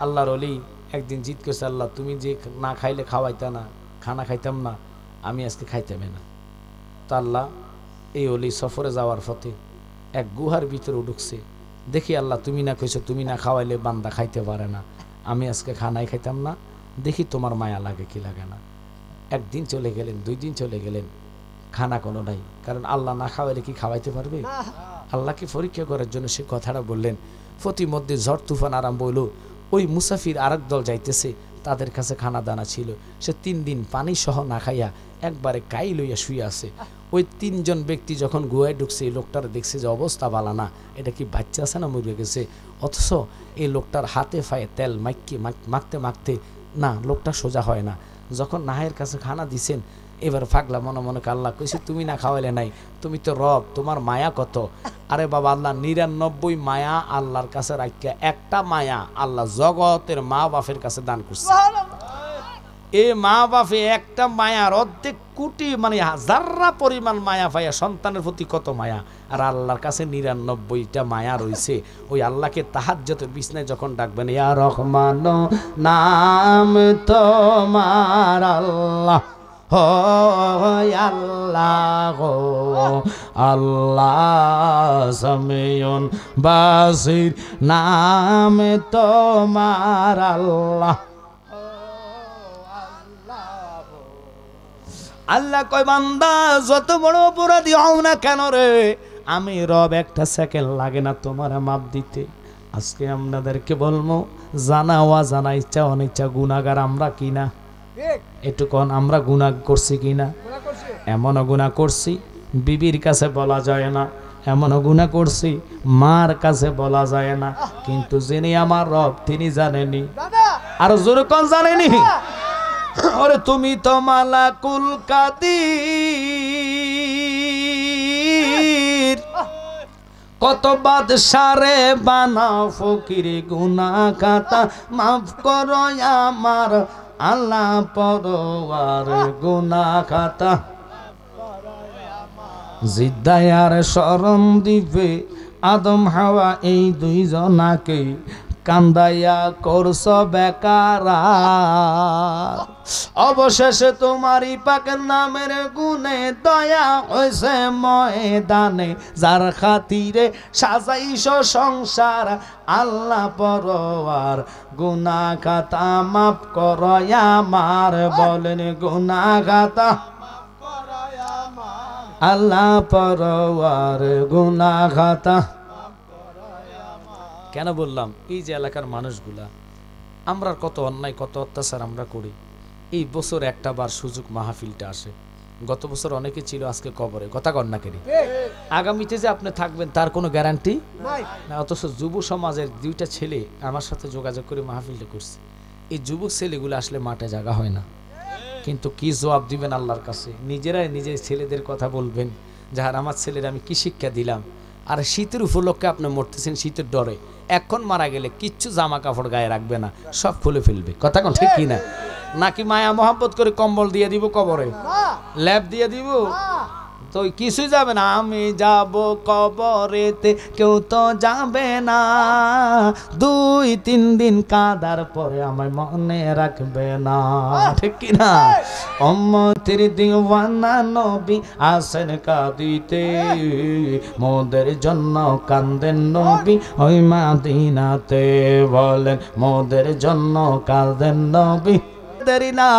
Speaker 1: আল্লাহর ওলি একদিন জিদ করছে, আল্লাহ তুমি যে না খাইলে খাওয়াইতা না, খানা খাইতাম না, আমি আজকে খাইতামে না। তা আল্লাহ এই ওলি সফরে যাওয়ার পথে এক গুহার ভিতরে ঢুকছে। দেখি আল্লাহ তুমি না কইছো তুমি না খাওয়াইলে বান্দা খাইতে পারে না, আমি আজকে খানাই খাইতাম না, দেখি তোমার মায়া লাগে কি লাগে না। একদিন চলে গেলেন, 2 দিন চলে গেলেন, খানা কোনো নাই। কারণ আল্লাহ না খাওয়াইলে কি খাওয়াইতে পারবে? আল্লাহকে পরীক্ষা করার জন্য সে কথাটা বললেন। প্রতিমধ্যে ঝড় তুফান আরম্ভ হইল। ওই মুসাফির আরেক দল যাইতেছে, তাদের কাছে খানা দানা ছিল। সে 3 দিন পানি সহ না খাইয়া একবারে কাই লইয়া শুয়ে আছে। ওই 3 জন ব্যক্তি যখন গুহায় ঢুকছে, এই লোকটার দেখছে যে অবস্থা বালা না, এটা কি বাচ্চা আছে না মরে গেছে। অথচ এই লোকটার হাতে ফায়ে তেল মাখতে মাখতে না, লোকটা সোজা হয় না। যখন নাহের কাছে খানা দিছেন, এবার ফাগলা মনে মনে আল্লাহ কইছে তুমি না খাওয়াইলে নাই, তুমি তো রব, তোমার মায়া কত। আরে বাবা, আল্লাহ 99 মায়া আল্লাহর কাছে রাখিয়া একটা মায়া আল্লাহ জগতের মা বাপের কাছে দান করছে। এই মা বাপে একটা মায়ার অর্ধেক কোটি, মানে হাজাররা পরিমাণ মায়া পাইয়া সন্তানের প্রতি কত মায়া। আর আল্লাহর কাছে 99টা মায়া রয়েছে। ওই আল্লাহকে তাহাজ্জুদের বিছনায় যখন ডাকবেন, ইয়া রহমান নাম তোমার আল্লাহ, ও আল্লাহ আল্লাহ সামিউন বাসির নামে তোমার আল্লাহ। আল্লাহ কয় বান্দা যত বড় অপরাধী হও না কেন রে, আমি রব একটা সেকেন্ড লাগে না তোমার মাপ দিতে। আজকে আপনাদেরকে বলবো জানা অজানা ইচ্ছা অনিচ্ছা গুনাহগার আমরা কিনা, একটু কোন আমরা গুনাহ করছি কিনা? এমনও গুনাহ করছি বিবির কাছে বলা যায় না, এমনও গুনাহ করছি মার কাছে বলা যায় না, কিন্তু যিনি আমার রব তিনি জানেনি। আর জোরে কোন জানেনি? ওরে তুমি তো মালাকুল কাদির, কত বাদশারে বানাও ফকির, গুনাহ খাতা মাফ করো আমার আল্লাহ পরওয়ার, গুনাহ খাতা জিদ্দায়ার শরণ দিবে আদম হাওয়া এই দুইজনাকে, কান্দাইয়া করছ বেকার। অবশেষে তোমারই পাকের নামের গুণে দয়া হয়েছে ময়দানে, যার খাতিরে সাজাইছ সংসার আল্লাহ পরওয়ার, গুনাহ খাতা মাফ করো আমার, বলেন গুনাহ খাতা আল্লাহ পরওয়ার, গুনাহ খাতা। কেন বললাম এই যে এলাকার মানুষগুলা আমরা কত অন্যায় কত অত্যাচার আমরা করি, এই বছর একটা বার সুযোগ মাহফিলটা আসে। গত বছর অনেকে ছিল আজকে কবরে, কথা কর না কেন? আগামীতে যে আপনি থাকবেন তার কোনো গ্যারান্টি না। অথচ যুব সমাজের দুইটা ছেলে আমার সাথে যোগাযোগ করে মাহফিলটা করছে। এই যুবক ছেলেগুলো আসলে মাঠে জায়গা হয় না, কিন্তু কি জবাব দিবেন আল্লাহর কাছে? নিজেরাই নিজের ছেলেদের কথা বলবেন, যাহার আমার ছেলের আমি কি শিক্ষা দিলাম। আর শীতের উপলক্ষে আপনি মরতেছেন শীতের ডরে, এখন মারা গেলে কিচ্ছু জামা কাপড় গায়ে রাখবে না, সব খুলে ফেলবে, কথা কোন ঠিক কিনা? নাকি মায়া মহব্বত করে কম্বল দিয়ে দিব কবরে, ল্যাপ দিয়ে দিব, তো কিছুই যাবে না। আমি যাব কবরেতে কেউ তো যাবে না, 2-3 দিন কাঁদার পরে আমায় মনে রাখবে না, ঠিক কিনা? উম্মতের দিওয়ানা নবী আসেন কাঁদিতে, মোদের জন্য কান্দেন নবী ওই মদিনাতে, বলেন মোদের জন্য কাঁদেন নবী। দেরি না,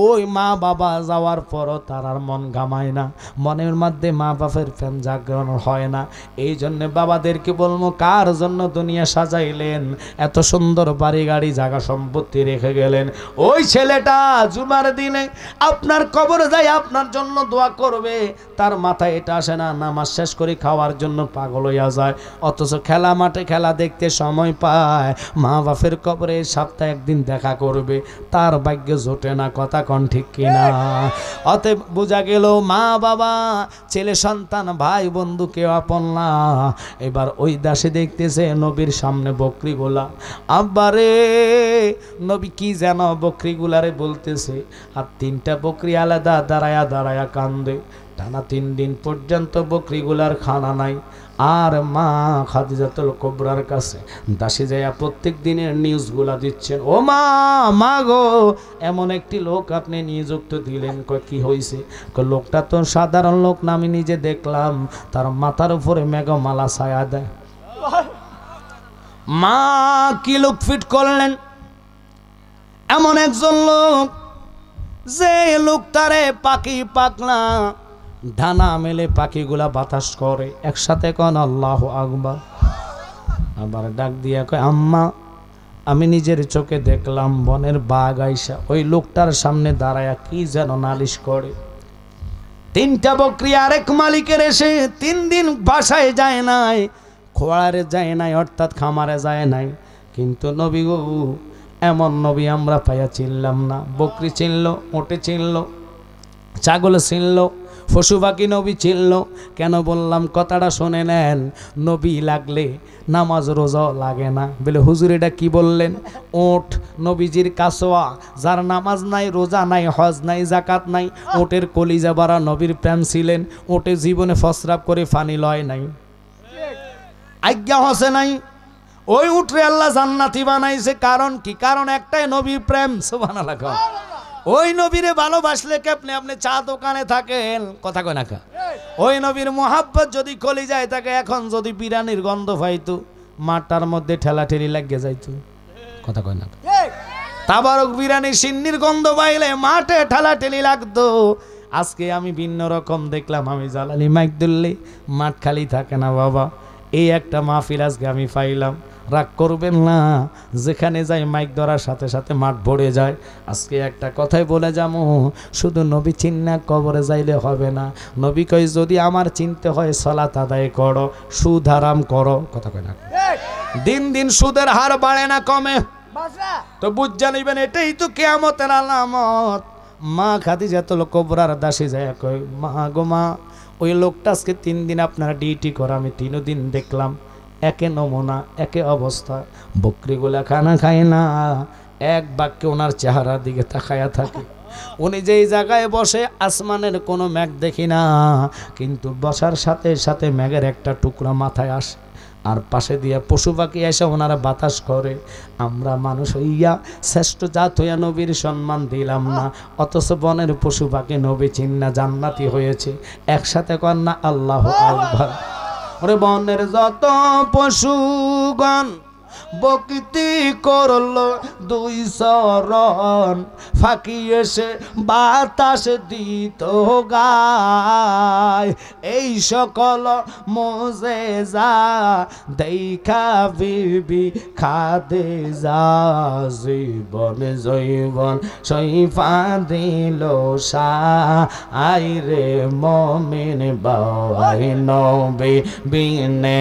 Speaker 1: ওই মা বাবা যাওয়ার পরও তার আর মন ঘামায় না, মনের মধ্যে মা বাপের প্রেম জাগরণ হয় না। এই জন্য বাবাদেরকে বলবো, কার জন্য দুনিয়া সাজাইলেন, এত সুন্দর বাড়ি গাড়ি জায়গা সম্পত্তি রেখে গেলেন, ওই ছেলেটা জুমার দিনে আপনার কবরে যায় আপনার জন্য দোয়া করবে, তার মাথায় এটা আসে না, নামাজ শেষ করে খাওয়ার জন্য পাগল হইয়া যায়, অথচ খেলা মাঠে খেলা দেখতে সময় পায়, মা বাপের কবরে সপ্তাহে একদিন দেখা করবে, তার ভাগ্য জোটে না, কথা কোন ঠিক কিনা? অতএব বোঝা গেল মা বাবা ছেলে সন্তান ভাই বন্ধু কেউ আপন না। এবার ওই দাসে দেখতেছে নবীর সামনে বকরিগুলা, আব্বারে নবী কি যেন বকরিগুলারে বলতেছে, আর 3টা বকরি আলাদা দাঁড়ায়া দাঁড়ায়া কান্দে। টানা 3 দিন পর্যন্ত বকরিগুলার খানা নাই। আর মা খাদিজাতুল কুবরার কাছে দাসী যাইয়া প্রত্যেক দিনের নিউজগুলা দিচ্ছেন, ও মা, মা গো, এমন একটি লোক আপনি নিযুক্ত দিলেন। কয় কি হয়েছে? লোকটা তো সাধারণ লোক না, আমি নিজে দেখলাম তার মাথার উপরে মেঘমালা ছায়া দেয়। মা কি লোক ফিট করলেন? এমন একজন লোক যে লোকটারে পাখি পাকলা ডানা মেলে পাখিগুলা বাতাস করে একসাথে, কোন আল্লাহু আকবার। আবার ডাক দিয়া কয়, আম্মা আমি নিজের চোখে দেখলাম বনের বাঘ আইসা ওই লোকটার সামনে দাঁড়ায়া কি যেন নালিশ করে। 3টা বকরি আরেক মালিকের এসে 3 দিন বাসায় যায় নাই, খোয়ারে যায় নাই, অর্থাৎ খামারে যায় নাই। কিন্তু নবী গো, এমন নবী আমরা পাইয়া চিনলাম না। বকরি চিনল, ওটে চিনল, ছাগল চিনল, পশু পাখি নবী চিনল। কেন বললাম কথাটা শুনে নেন, নবী লাগলে নামাজ রোজা লাগে না। বলে হুজুর এটা কি বললেন? ওট নবীজির কাছোয়া, যার নামাজ নাই, রোজা নাই, হজ নাই, জাকাত নাই, ওটের কলিজা বাড়া নবীর প্রেম ছিলেন। ওটে জীবনে ফসরাপ করে ফানি লয় নাই, আজ্ঞা হসে নাই। ওই উঠরে আল্লাহ জান্নাতি বানাইছে, কারণ কি? কারণ একটাই, নবীর প্রেম। সুবহানাল্লাহ। ওই নবীরে ভালোবাসলে কেমনে আপনি চা দোকানে থাকেন, কথা কয় না কা, ওই নবীর মোহাব্বত যদি কলিজায় থাকে, এখন যদি বিরিয়ানির গন্ধ পাইতো মাটার মধ্যে ঠেলা ঠেলি লাগিয়ে যাইতো, কথা কয় না। তাবারক বিরিয়ানি সিন্নির গন্ধ পাইলে মাঠে ঠেলা ঠেলি লাগতো। আজকে আমি ভিন্ন রকম দেখলাম, আমি জালালি মাইক ধরলে মাঠ খালি থাকে না বাবা। এই একটা মাহফিল আজকে আমি পাইলাম, রাগ করবেন না, যেখানে যাই মাইক ধরার সাথে সাথে মাঠ ভরে যায়। আজকে একটা কথাই বলে যাবো, শুধু নবী চিন্না কবরে যাইলে হবে না। নবী কই যদি আমার চিনতে হয় সালাত আদায় করো, সুদ হারাম করো, কথা কয় না। দিন দিন সুদের হার বাড়ে না কমে, তো বুঝা নিবেন এটাই তো কিয়ামতের আলামত। মা খাদিজাতুল কুবরার দাসী যায় কই, মা গো মা, ওই লোকটা আজকে 3 দিন আপনারা ডিউটি করে, আমি 3 দিন দেখলাম একে নমুনা একে অবস্থা, বকরিগুলা খানা খায় না, এক বাক্যে ওনার চেহারার দিকে তাকায়া থাকে। উনি যেই জায়গায় বসে আসমানের কোনো মেঘ দেখি না, কিন্তু বসার সাথে সাথে মেঘের একটা টুকরা মাথায় আসে, আর পাশে দিয়ে পশু পাখি এসে ওনারা বাতাস করে। আমরা মানুষ হইয়া শ্রেষ্ঠ জাত হইয়া নবীর সম্মান দিলাম না, অথচ বনের পশু পাখি নবী চিন্না জান্নাতি হয়েছে। একসাথে কর না আল্লাহু আকবার। ওরে বনের যত পশুগণ বকতি করলো 2 চরণ, ফাঁকি এসে বাতাস দিত গায়। এই সকল মোজেজা দেখা বিবি খাদিজা জীবন জৈবন সইফা দিল আইরে মমিন বাবাই নবী বিনে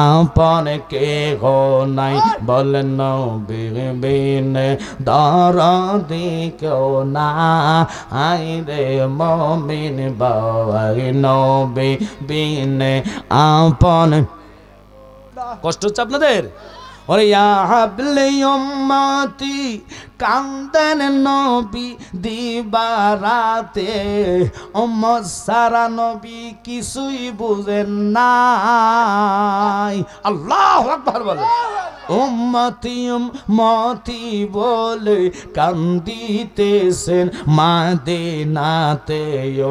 Speaker 1: আপন কে গো নাই, বলেন নবী বিনে দরদি কেউ না, আইরে মমিন বাবাই নবী বিনে আপন। কষ্ট হচ্ছে আপনাদের? ওরে ইয়া হাবলি উম্মতি কান্দেন নবী দিবারাতে, উম্মত সারা নবী কিছুই বুঝেন নাই। আল্লাহু আকবার বলে। উম্মতি উম্মতি বলে কান্দিতেছেন মাদিনাতে,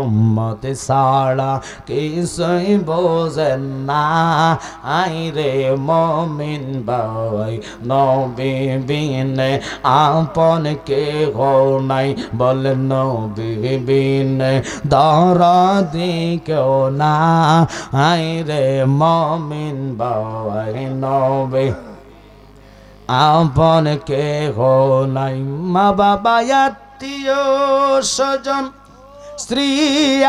Speaker 1: উম্মত সারা কিছুই বোঝেন না, আইরে মমিন বাই নবী বিনে আপন কে গো নাই, বলেন নবী বিনে দরদি কেউ না, আইরে মমিন বাই নবী আপন কে গো নাই। মা বাবা আত্মীয় স্বজন স্ত্রী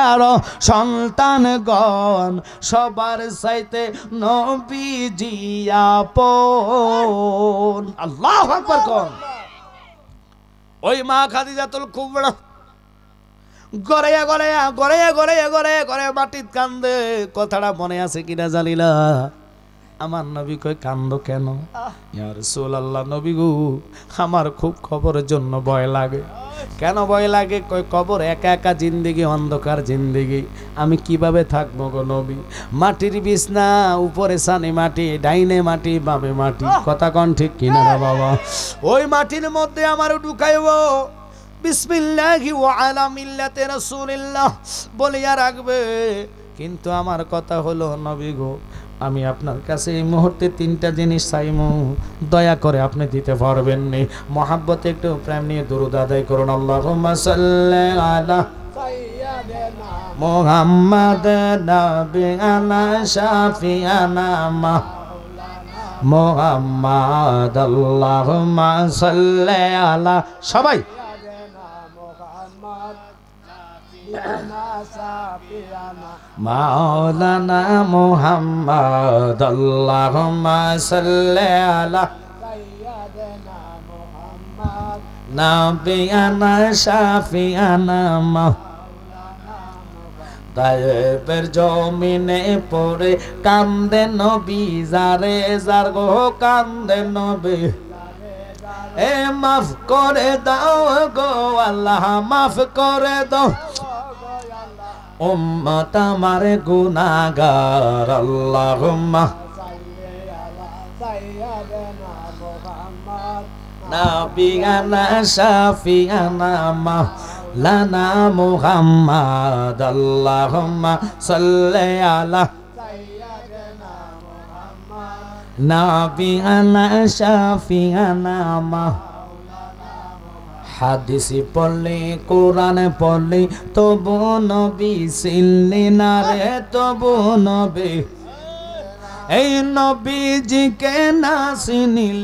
Speaker 1: আর সন্তানগণ সবার চাইতে নবীজি আপন। আল্লাহু আকবার কোন। ওই মা খাদিজাতুল কুবরা গড়াইয়া গড়াইয়া গড়াইয়া গড়াইয়া গড়াইয়া গড়াইয়া মাটিত কান্দে। কথাটা মনে আছে কিনা জানিলা? আমার নবী কই কান্দ কেন? ইয়া রাসূলুল্লাহ, নবী গো আমার খুব কবরের জন্য ভয় লাগে। কেন ভয় লাগে? কই কবর একা একা জিন্দেগি, অন্ধকার জিন্দেগি, আমি কিভাবে থাকবো গো নবী? মাটির বিছনা, উপরে সানি মাটি, ডাইনে মাটি, বামে মাটি, কথা কোন ঠিক কিনা রে বাবা? ওই মাটির মধ্যে আমার ঢুকাইব বিসমিল্লাহি ওয়া আলা মিল্লাতি রাসূলিল্লাহ বলিয়া রাখবে। কিন্তু আমার কথা হলো নবী গো, আমি আপনার কাছে এই মুহূর্তে 3টা জিনিস চাইমু, দয়া করে আপনি দিতে পারবেন নি? মহাব্বতে একটু প্রেম নিয়ে দুরূদ আদায় করুন। আল্লাহুম্মা সাল্লি আলা সাইয়্যিদিনা মুহাম্মাদ নাবিয়ানা শাফিয়ানা মুহাম্মাদ। আল্লাহুম্মা সাল্লি আলা, সবাই মাওলানা মুহাম্মদ। আল্লাহুম্মা সাল্লি আলা সাইয়্যিদিনা মুহাম্মদ নাবিয়ানা শাফিয়ানা মাওলানা। তায়েবের জমিনে পড়ে কান্দে নবী, যারে যার গো কান্দে নবী। এ মাফ করে দাও গো আল্লাহ, মাফ করে দাও, উম্মত আমার গুনাহগার। আল্লাহুম্মা সাল্লি আলা সাইয়্যিদিনা মুহাম্মদ নাবিয়ানা শাফিয়ানা লানা মুহাম্মাদ আল্লাহুম্মা সাল্লি আলা নাবিয়ানা শাফিয়ানা হাদিসি পড়লে কোরআন পড়লে তবু নবী চিনলি না রে তবু নবী এই নবীজিকে না চিনিলে